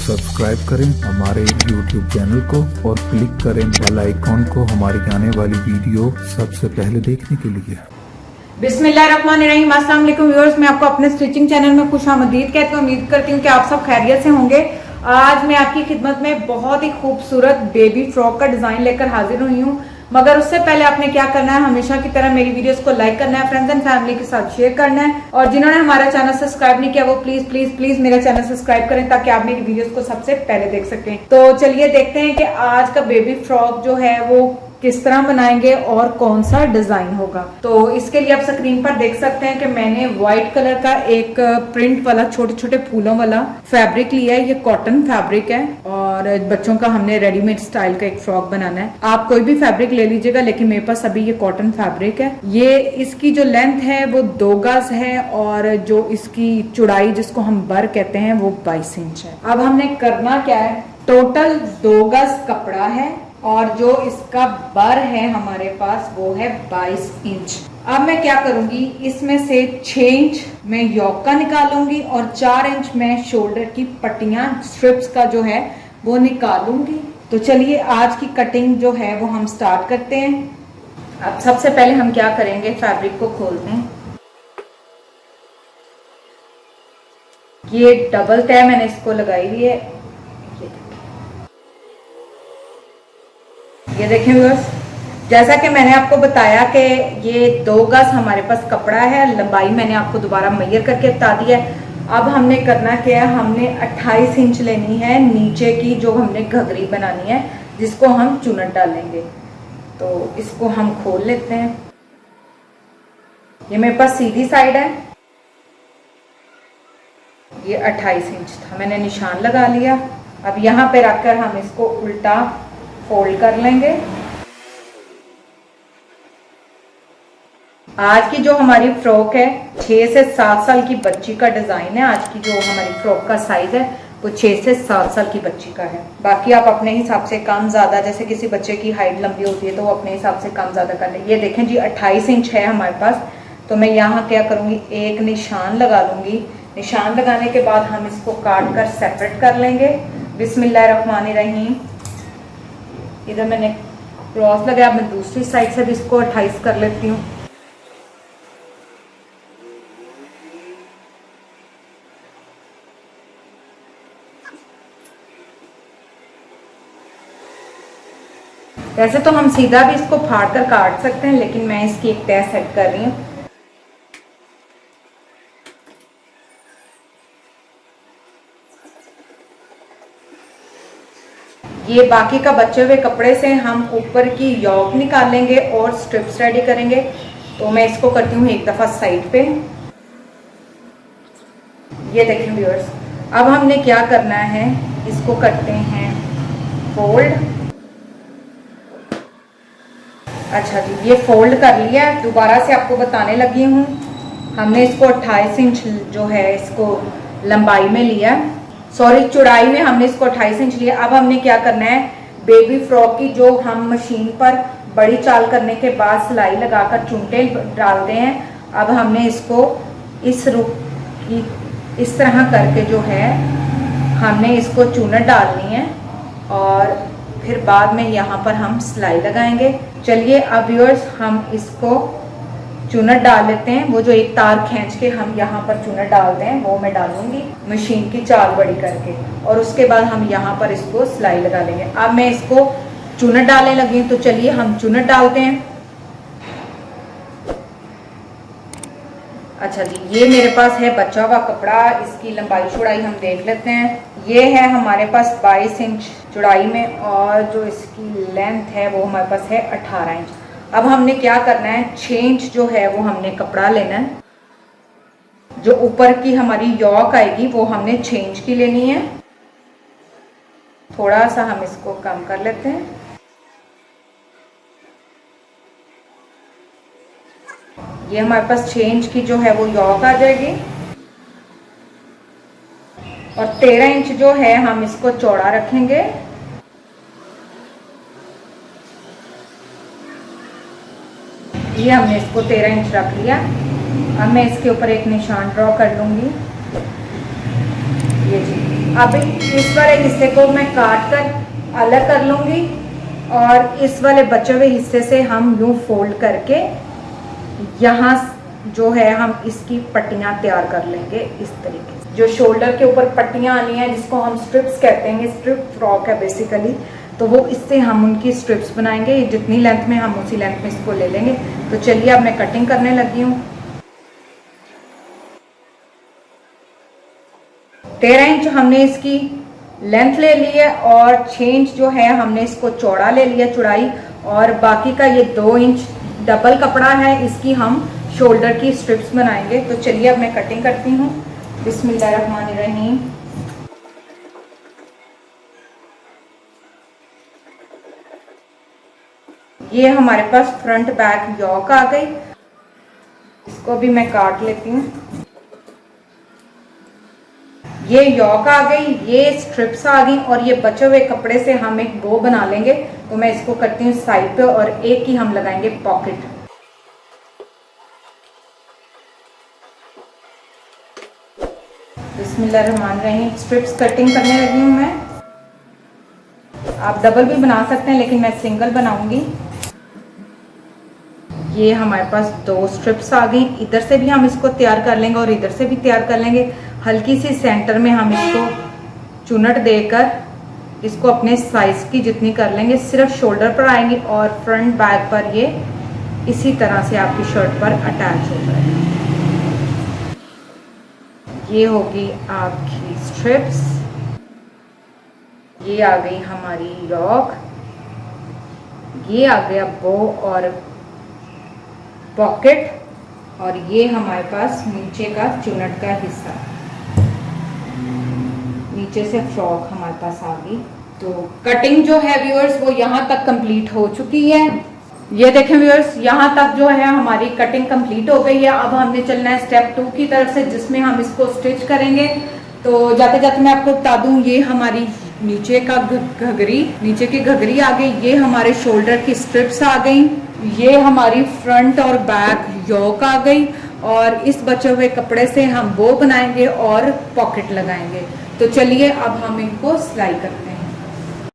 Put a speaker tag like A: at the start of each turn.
A: Subscribe करें हमारे YouTube channel को और क्लिक करें बेल आइकॉन को हमारी आने वाली वीडियो सबसे पहले देखने के लिए।
B: बिस्मिल्लाहिर्रहमानिर्रहीम। अस्सलाम वालेकुम व्यूअर्स, मैं आपको अपने स्टिचिंग चैनल में खुशामदीद कहती हूँ। उम्मीद करती हूँ कि आप सब खैरियत से होंगे। आज मैं आपकी खिदमत में बहुत ही खूबसूरत बेबी फ्रॉक का डिजाइन लेकर हाजिर हुई हूँ। मगर उससे पहले आपने क्या करना है, हमेशा की तरह मेरी वीडियोस को लाइक करना है, फ्रेंड्स एंड फैमिली के साथ शेयर करना है, और जिन्होंने हमारा चैनल सब्सक्राइब नहीं किया वो प्लीज प्लीज प्लीज मेरा चैनल सब्सक्राइब करें ताकि आप मेरी वीडियोस को सबसे पहले देख सकें। तो चलिए देखते हैं कि आज का बेबी फ्रॉक जो है वो किस तरह बनाएंगे और कौन सा डिजाइन होगा। तो इसके लिए आप स्क्रीन पर देख सकते हैं कि मैंने व्हाइट कलर का एक प्रिंट वाला छोटे छोटे फूलों वाला फैब्रिक लिया है। ये कॉटन फैब्रिक है और बच्चों का हमने रेडीमेड स्टाइल का एक फ्रॉक बनाना है। आप कोई भी फैब्रिक ले लीजिएगा, लेकिन मेरे पास अभी ये कॉटन फैब्रिक है। ये इसकी जो लेंथ है वो 2 गज है और जो इसकी चौड़ाई जिसको हम बर कहते हैं वो 22 इंच है। अब हमने करना क्या है, टोटल 2 गज कपड़ा है और जो इसका बर है हमारे पास वो है 22 इंच। अब मैं क्या करूंगी, इसमें से 6 इंच मैं योक का निकालूंगी और 4 इंच मैं शोल्डर की पट्टियां स्ट्रिप्स का जो है वो निकालूंगी। तो चलिए आज की कटिंग जो है वो हम स्टार्ट करते हैं। अब सबसे पहले हम क्या करेंगे, फैब्रिक को खोलते हैं। ये डबल तह मैंने इसको लगाई हुई है। ये देखें व्यूअर्स, जैसा कि मैंने आपको बताया कि ये 2 गज हमारे पास कपड़ा है। लंबाई मैंने आपको दोबारा मेजर करके बता दिया है। अब हमने करना क्या है, हमने 28 इंच लेनी है नीचे की, जो हमने घघरी बनानी है जिसको हम चुनट डालेंगे। तो इसको हम खोल लेते हैं। ये मेरे पास सीधी साइड है, ये 28 इंच था, मैंने निशान लगा लिया। अब यहाँ पे रखकर हम इसको उल्टा फोल्ड कर लेंगे। आज की जो हमारी फ्रॉक है 6 से 7 साल की बच्ची का डिजाइन है। आज की जो हमारी फ्रॉक का साइज है वो 6 से 7 साल की बच्ची का है। बाकी आप अपने हिसाब से कम ज्यादा, जैसे किसी बच्चे की हाइट लंबी होती है तो वो अपने हिसाब से कम ज्यादा कर ले। ये देखें जी 28 इंच है हमारे पास। तो मैं यहाँ क्या करूंगी, एक निशान लगा लूंगी। निशान लगाने के बाद हम इसको काट कर सेपरेट कर लेंगे। बिस्मिल्लाहिर्रहमानिर्रहीम। इधर मैंने क्रॉस लगाया, मैं दूसरी साइड से भी इसको 28 कर लेती हूँ। वैसे तो हम सीधा भी इसको फाड़ कर काट सकते हैं, लेकिन मैं इसकी एक तह सेट कर रही हूँ। ये बाकी का बचे हुए कपड़े से हम ऊपर की योक निकालेंगे और स्ट्रिप्स रेडी करेंगे। तो मैं इसको करती हूँ एक दफा साइड पे। ये देखें व्यूअर्स, अब हमने क्या करना है, इसको करते हैं फोल्ड। अच्छा जी, ये फोल्ड कर लिया है। दोबारा से आपको बताने लगी हूँ, हमने इसको 28 इंच जो है इसको लंबाई में लिया, सॉरी चौड़ाई में हमने इसको 28 इंच लिया। अब हमने क्या करना है, बेबी फ्रॉक की जो हम मशीन पर बड़ी चाल करने के बाद सिलाई लगाकर चुनटे डालते हैं, अब हमने इसको इस रुख की इस तरह करके जो है हमने इसको चुनट डालनी है और फिर बाद में यहाँ पर हम सिलाई लगाएंगे। चलिए अब व्यूअर्स हम इसको चुनट डाल लेते हैं। वो जो एक तार खींच के हम यहाँ पर चुनट डालते हैं वो मैं डालूंगी मशीन की चाल बड़ी करके, और उसके बाद हम यहाँ पर इसको सिलाई लगा लेंगे। अब मैं इसको चुनट डालने लगी, तो चलिए हम चुनट डालते हैं। अच्छा जी, ये मेरे पास है बचा हुआ कपड़ा। इसकी लंबाई चौड़ाई हम देख लेते हैं। ये है हमारे पास 22 इंच चौड़ाई में और जो इसकी लेंथ है वो हमारे पास है 18 इंच। अब हमने क्या करना है, 6 इंच जो है वो हमने कपड़ा लेना है। जो ऊपर की हमारी योक आएगी वो हमने 6 इंच की लेनी है। थोड़ा सा हम इसको कम कर लेते हैं। ये हमारे पास 6 इंच की जो है वो योक आ जाएगी और 13 इंच जो है हम इसको चौड़ा रखेंगे। ये हमने इसको 13 इंच रख लिया। अब मैं इसके ऊपर एक निशान ड्रॉ कर लूंगी। ये जी। अब इस वाले हिस्से को मैं काट कर अलग कर लूँगी और इस वाले बचे हुए हिस्से से हम यूँ फोल्ड करके यहाँ जो है हम इसकी पट्टियाँ तैयार कर लेंगे इस तरीके से। जो शोल्डर के ऊपर पट्टियाँ आनी हैं जिसको हम स्ट्रिप्स कहते हैं, स्ट्रिप फ्रॉक है बेसिकली, तो वो इससे हम उनकी स्ट्रिप्स बनाएंगे। जितनी लेंथ में हम उसी लेंथ में इसको ले लेंगे। तो चलिए अब मैं कटिंग करने लगी हूँ। 13 इंच हमने इसकी लेंथ ले ली है और 6 इंच जो है हमने इसको चौड़ा ले लिया चौड़ाई, और बाकी का ये 2 इंच डबल कपड़ा है, इसकी हम शोल्डर की स्ट्रिप्स बनाएंगे। तो चलिए अब मैं कटिंग करती हूँ। बिस्मिल्लाहिर्रहमानिर्रहीम। ये हमारे पास फ्रंट बैक यॉक आ गई, इसको भी मैं काट लेती हूँ। ये यॉक आ गई, ये स्ट्रिप्स आ गई और ये बचे हुए कपड़े से हम एक बो बना लेंगे। तो मैं इसको करती हूँ साइड पे और एक ही हम लगाएंगे पॉकेट। बिस्मिल्लाहिर्रहमानिर्रहीम। स्ट्रिप्स कटिंग करने लगी हूँ मैं। आप डबल भी बना सकते हैं लेकिन मैं सिंगल बनाऊंगी। ये हमारे पास 2 स्ट्रिप्स आ गई, इधर से भी हम इसको तैयार कर लेंगे और इधर से भी तैयार कर लेंगे। हल्की सी सेंटर में हम इसको चुनट देकर इसको अपने साइज की जितनी कर लेंगे। सिर्फ शोल्डर पर आएंगी और फ्रंट बैक पर ये इसी तरह से आपकी शर्ट पर अटैच हो जाएगा। ये होगी आपकी स्ट्रिप्स, ये आ गई हमारी यॉक, ये आ गया बो और पॉकेट, और ये हमारे पास नीचे का चुनट का हिस्सा, नीचे से फ्रॉक हमारे पास आ गई। तो कटिंग जो है व्यूअर्स वो यहाँ तक कंप्लीट हो चुकी है। ये देखें व्यूअर्स, यहाँ तक जो है हमारी कटिंग कंप्लीट हो गई है। अब हमने चलना है स्टेप 2 की तरफ से, जिसमें हम इसको स्टिच करेंगे। तो जाते जाते मैं आपको बता दूं, ये हमारी नीचे का घघरी, नीचे की घघरी आ गई, ये हमारे शोल्डर की स्ट्रिप्स आ गई, ये हमारी फ्रंट और बैक यॉक आ गई, और इस बचे हुए कपड़े से हम बो बनाएंगे और पॉकेट लगाएंगे। तो चलिए अब हम इनको सिलाई करते हैं।